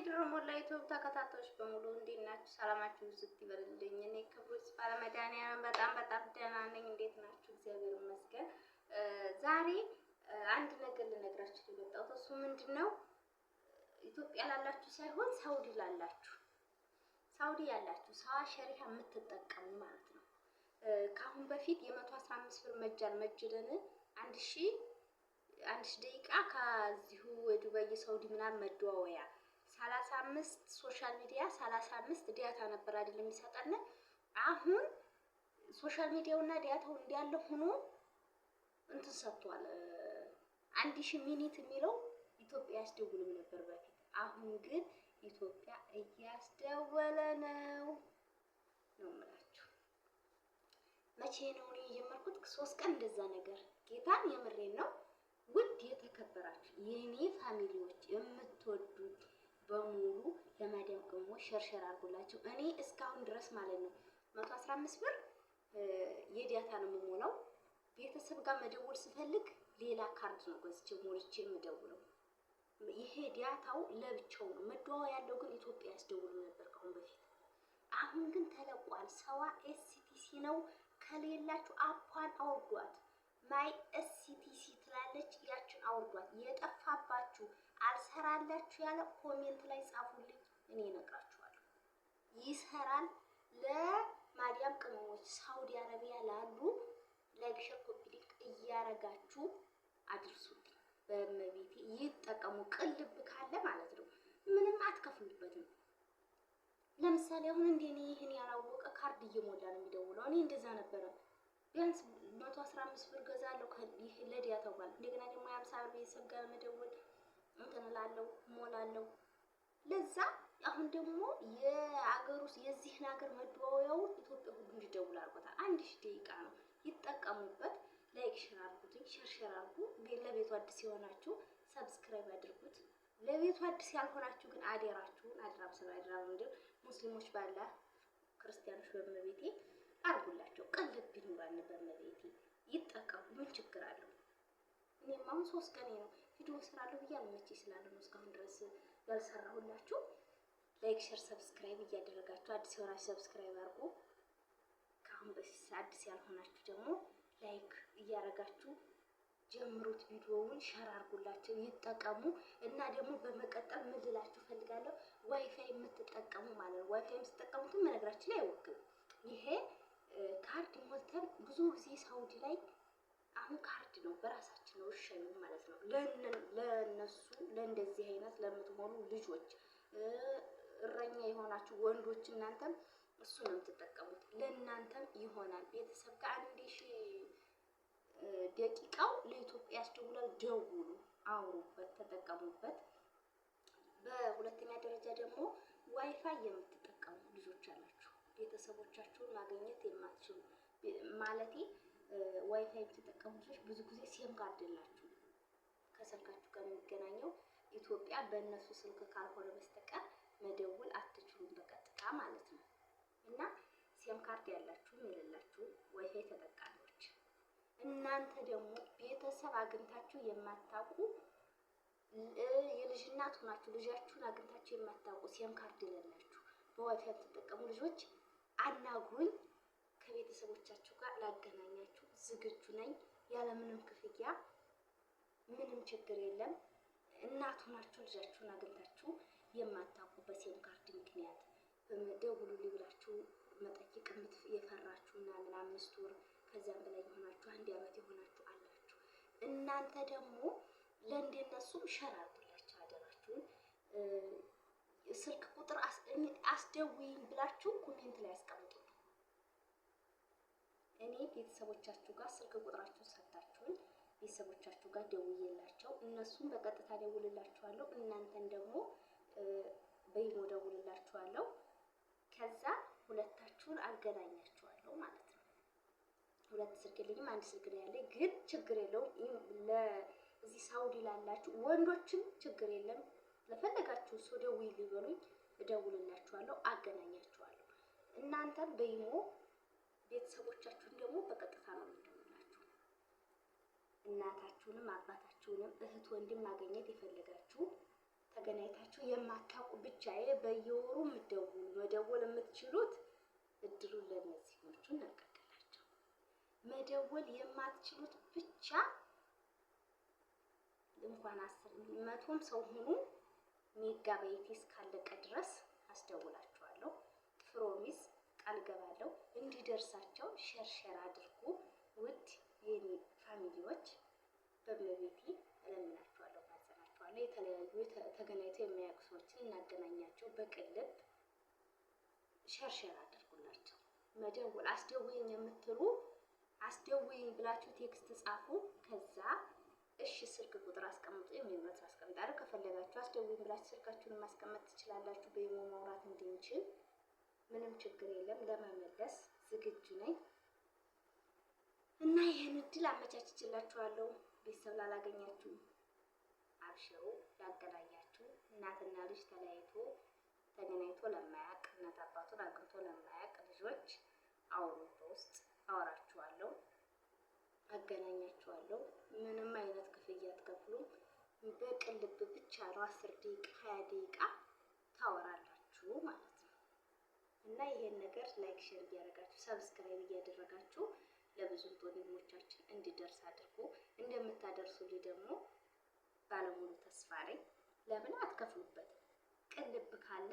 የድሮሞላ ዩቲዩብ ተከታታዮች በሙሉ እንዴት ናችሁ? ሰላማችሁ ዝት ይበልልኝ። እኔ ክብሩት ባለመድኃኒዓለም በጣም ደህና ነኝ። እንዴት ናችሁ? እግዚአብሔር ይመስገን። ዛሬ አንድ ነገር ልነግራችሁ የመጣሁት እሱ ምንድነው፣ ኢትዮጵያ ላላችሁ ሳይሆን ሳውዲ ላላችሁ፣ ሳውዲ ያላችሁ ሰዋ ሸሪሃ የምትጠቀሙ ማለት ነው። ከአሁን በፊት የ115 ብር መጃል መጅለን አንድ ሺህ ደቂቃ ከዚሁ ዱባይ ሳውዲ ምናምን መደዋወያ 35 ሶሻል ሚዲያ 35 ዳታ ነበር አይደል የሚሰጠን። አሁን ሶሻል ሚዲያውና ዳታው እንዳለ ሆኖ እንትን ሰጥቷል። 1000 ሚኒት የሚለው ኢትዮጵያ ያስደውልም ነበር በፊት። አሁን ግን ኢትዮጵያ እያስደወለ ነው የምላችሁ። መቼ ነው እኔ የጀመርኩት? 3 ቀን እንደዛ ነገር ጌታን የምሬን ነው። ውድ የተከበራችሁ የኔ ፋሚሊዎች የምትወዱት በሙሉ ለማዳም ቅመሞች ሸርሸር አድርጉላቸው። እኔ እስካሁን ድረስ ማለት ነው 115 ብር የዳታ ነው የምሞላው። ቤተሰብ ጋር መደወል ስፈልግ ሌላ ካርድ ነው ገዝቼ ሞልቼ የምደውለው። ይሄ ዳታው ለብቻው ነው። መደዋወያ ያለው ግን ኢትዮጵያ ያስደውሉ ነበር ከአሁን በፊት። አሁን ግን ተለቋል። ሰዋ ኤስቲሲ ነው። ከሌላችሁ አፓን አውርዷት። ማይ ኤስቲሲ ትላለች። ያችን አውርዷት። የጠፋባችሁ አልሰራላችሁ ያለ ኮሜንት ላይ ጻፉልኝ፣ እኔ እነግራችኋለሁ። ይሰራል። ለማዳም ቅመሞች ሳውዲ አረቢያ ላሉ ላይክ ሼር ኮፒ ሊንክ እያረጋችሁ አድርሱልኝ። በመቤቴ ይጠቀሙ። ቅልብ ካለ ማለት ነው ምንም አትከፍሉበትም። ለምሳሌ አሁን እንደኔ ይሄን ያላወቀ ካርድ እየሞላ ነው የሚደውለው። እኔ እንደዛ ነበረ። ቢያንስ 115 ብር ገዛለሁ ይሄ ለዳታው ማለት። እንደገና ደግሞ 50 ብር ቤተሰብ ጋር መደወል እንትን እላለሁ ሞላለሁ። ለዛ አሁን ደግሞ የአገር ውስጥ የዚህን ሀገር መደዋወያው ኢትዮጵያ ሁሉ እንዲደውል አድርጎታል። 1000 ደቂቃ ነው። ይጠቀሙበት። ላይክ ሼር አድርጉት፣ ሸርሸር አድርጉ። ለቤቱ አዲስ የሆናችሁ ሰብስክራይብ አድርጉት። ለቤቱ አዲስ ያልሆናችሁ ግን አደራችሁን ሙስሊሞች ባላ ክርስቲያኖች በመቤቴ አርጉላቸው። ቅልብ ይኑራል በመቤቴ ይጠቀሙ። ምን ችግር አለው? እኔም አሁን 3 ቀን ነው ቪዲዮ ስራለሁ ብዬ አልመቼ ስላለ ነው እስካሁን ድረስ ያልሰራሁላችሁ። ላይክ ሼር ሰብስክራይብ እያደረጋችሁ አዲስ የሆናችሁ ሰብስክራይብ አድርጉ። ከአሁን በፊት አዲስ ያልሆናችሁ ደግሞ ላይክ እያደረጋችሁ ጀምሩት። ቪዲዮውን ሼር አድርጉላቸው ይጠቀሙ። እና ደግሞ በመቀጠል ምን ልላችሁ ፈልጋለሁ፣ ዋይፋይ የምትጠቀሙ ማለት ነው። ዋይፋይ የምትጠቀሙት መነግራችሁ ላይ አይወክም። ይሄ ካርድ ሞልተን ብዙ ጊዜ ሳውዲ ላይ አሁን ካርድ ነው በራሳችን ነው እሸኙ ማለት ነው። ለነሱ ለእንደዚህ አይነት ለምትሞሉ ልጆች እረኛ የሆናችሁ ወንዶች እናንተም እሱ ነው የምትጠቀሙት። ለእናንተም ይሆናል። ቤተሰብ ጋር 1000 ደቂቃው ለኢትዮጵያ ያስደውላል። ደውሉ፣ አውሩበት፣ ተጠቀሙበት። በሁለተኛ ደረጃ ደግሞ ዋይፋይ የምትጠቀሙ ልጆች አላችሁ፣ ቤተሰቦቻችሁን ማግኘት የማትችሉ ማለቴ ዋይፋይ የምትጠቀሙ ልጆች ብዙ ጊዜ ሲም ካርድ የላችሁ። ከስልካችሁ ጋር የሚገናኘው ኢትዮጵያ በእነሱ ስልክ ካልሆነ በስተቀር መደውል አትችሉም በቀጥታ ማለት ነው። እና ሲም ካርድ ያላችሁም የሌላችሁ ዋይፋይ ተጠቃሚዎች እናንተ ደግሞ ቤተሰብ አግኝታችሁ የማታውቁ የልጅ እናት ሆናችሁ ልጃችሁን አግኝታችሁ የማታውቁ ሲም ካርድ የሌላችሁ በዋይፋይ የምትጠቀሙ ልጆች አናግሩኝ። ከቤተሰቦቻችሁ ጋር ላገናኛችሁ ዝግጁ ነኝ። ያለምንም ክፍያ፣ ምንም ችግር የለም። እናት ሆናችሁ ልጃችሁን አግኝታችሁ የማታውቁ በሲም ካርድ ምክንያት ደውሉልኝ ብላችሁ መጠየቅ የፈራችሁ ምናምን 5 ወር ከዛም በላይ የሆናችሁ 1 ዓመት የሆናችሁ አላችሁ። እናንተ ደግሞ ለእንደነሱም ሸር አድርጉላችሁ አደራችሁን። ስልክ ቁጥር አስደውይኝ ብላችሁ ኮሜንት ላይ አስቀምጡ። እኔ ቤተሰቦቻችሁ ጋር ስልክ ቁጥራችሁን ሰጣችሁኝ፣ ቤተሰቦቻችሁ ጋር ደውዬላቸው እነሱን በቀጥታ ደውልላችኋለሁ። እናንተን ደግሞ በኢሞ ደውልላችኋለሁ። ከዛ ሁለታችሁን አገናኛችኋለሁ ማለት ነው። 2 ስልክ የለኝም፣ 1 ስልክ ነው ያለኝ። ግን ችግር የለውም። ለዚህ ሳውዲ ላላችሁ ወንዶችም ችግር የለም። ለፈለጋችሁ ሰው ደውይልኝ በሉኝ፣ እደውልላችኋለሁ፣ አገናኛችኋለሁ። እናንተም በኢሞ ቤተሰቦቻችሁን ደግሞ በቀጥታ ነው የምደውላችሁ። እናታችሁንም አባታችሁንም እህት ወንድም ማግኘት የፈለጋችሁ ተገናኝታችሁ የማታውቁ ብቻ በየወሩ መደወል የምትችሉት እድሉን ለነዚህኞቹ እናቀርብላቸው። መደወል የማትችሉት ብቻ እንኳን 10 ሰው ሁኑ ሜጋባይት እስካለቀ ድረስ አስደውላችኋለሁ። ፕሮሚስ ቃል ገባለሁ። እንዲደርሳቸው ሸር አድርጉ። ውድ የኔ ፋሚሊዎች በመቤቴ እለምናችኋለሁ፣ ማጸናችኋለሁ። የተለያዩ ተገናኝተው የሚያውቁ ሰዎችን እናገናኛቸው። በቅልብ ሸር አድርጉላቸው። መደወል አስደውይኝ የምትሉ አስደውይኝ ብላችሁ ቴክስት ጻፉ። ከዛ እሺ ስልክ ቁጥር አስቀምጡ የሚል መልስ አስቀምጣለሁ። ከፈለጋችሁ አስደውይኝ ብላችሁ ስልካችሁን ማስቀመጥ ትችላላችሁ። በኢሞ ማውራት እንድንችል ምንም ችግር የለም። ለመመለስ ዝግጁ ነኝ እና ይህን እድል አመቻችላችኋለሁ። ቤተሰብ ላላገኛችሁ አብሽሩ፣ ያገናኛችሁ። እናትና ልጅ ተገናኝቶ ለማያውቅ እናት አባቱን አግብቶ ለማያውቅ ልጆች አውሩ፣ በውስጥ አወራችኋለሁ፣ አገናኛችኋለሁ። ምንም አይነት ክፍያ አትከፍሉም። በቅልብ ብቻ ነው 10 ደቂቃ 20 ደቂቃ ታወራላችሁ ማለት ነው። እና ይሄን ነገር ላይክ ሼር እያደረጋችሁ ሰብስክራይብ እያደረጋችሁ ለብዙ ወንድሞቻችን እንዲደርስ አድርጉ። እንደምታደርሱልኝ ደግሞ ባለሙሉ ተስፋ ነኝ። ለምን አትከፍሉበትም? ቅልብ ካለ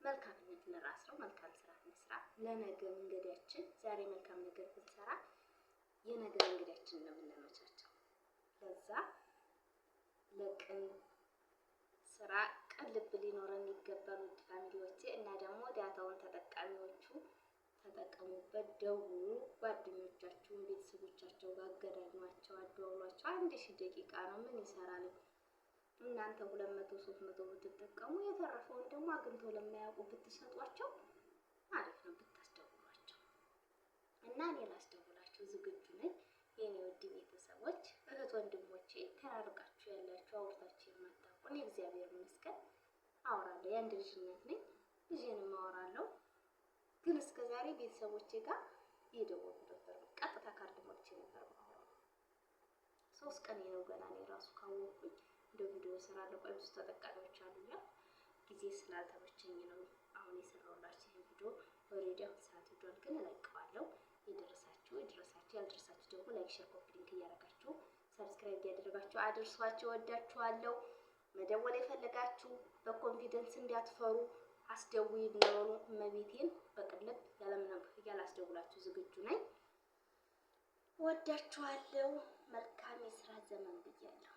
መልካምነት ለራስ ነው። መልካም ስራ እንስራ። ለነገ መንገዳችን ዛሬ መልካም ነገር ብንሰራ የነገ መንገዳችን ነው የምናመቻቸው። ለዛ ለቅን ስራ ቅልብ ሊኖረን ይገባል ውድ ፋሚሊዎቼ። እና ደግሞ ዳታውን ተጠቃሚዎቹ ተጠቀሙበት። ደውሉ፣ ጓደኞቻችሁን ቤተሰቦቻቸው ጋር አገናኟቸው፣ አደዋውሏቸው። 1000 ደቂቃ ነው፣ ምን ይሰራል? እናንተ 200 300 ብትጠቀሙ የተረፈውን ደግሞ አግኝተው ለማያውቁ ብትሰጧቸው አሪፍ ነው፣ ብታስደውሏቸው። እና እኔ ላስደውላችሁ ዝግጁ ነኝ የኔ ውድ ቤተሰቦች፣ እህት ወንድሞቼ። ተራርቃችሁ ያላችሁ አውርታችሁ የማታውቁ እኔ እግዚአብሔር ይመስገን አወራለሁ። የአንድ ልጅ እናት ነኝ፣ ልጄንም አወራለሁ። ግን እስከዛሬ ቤተሰቦቼ ጋር እየደወሉ ነበር፣ ቀጥታ ካርድ ሞልቼ ነበር ማውራው። 3 ቀን ነው ገና እኔ ራሱ ካወቅኩኝ እንደ ቪዲዮ እሰራለሁ። ቆይ ብዙ ተጠቃሚዎች አሉኝ፣ ጊዜ ስላልተመቸኝ ነው አሁን የሰራሁላችሁ ይሄን ቪዲዮ። ኦሬዲ አሁን ሰዓት ሄዷል፣ ግን እለቀዋለሁ። የደረሳችሁ ያልደረሳችሁ ደግሞ ላይክ ሼር ኮፒ ሊንክ እያደረጋችሁ ሰብስክራይብ እያደረጋችሁ አድርሷቸው። ወዳችኋለሁ። መደወል የፈለጋችሁ በኮንፊደንስ እንዲያትፈሩ አስደውይ ነው። እመቤቴን በቅልብ ያለምንም ክፍያ ላስደውላችሁ ዝግጁ ነኝ። ወዳችኋለሁ። መልካም የስራ ዘመን ብያለሁ።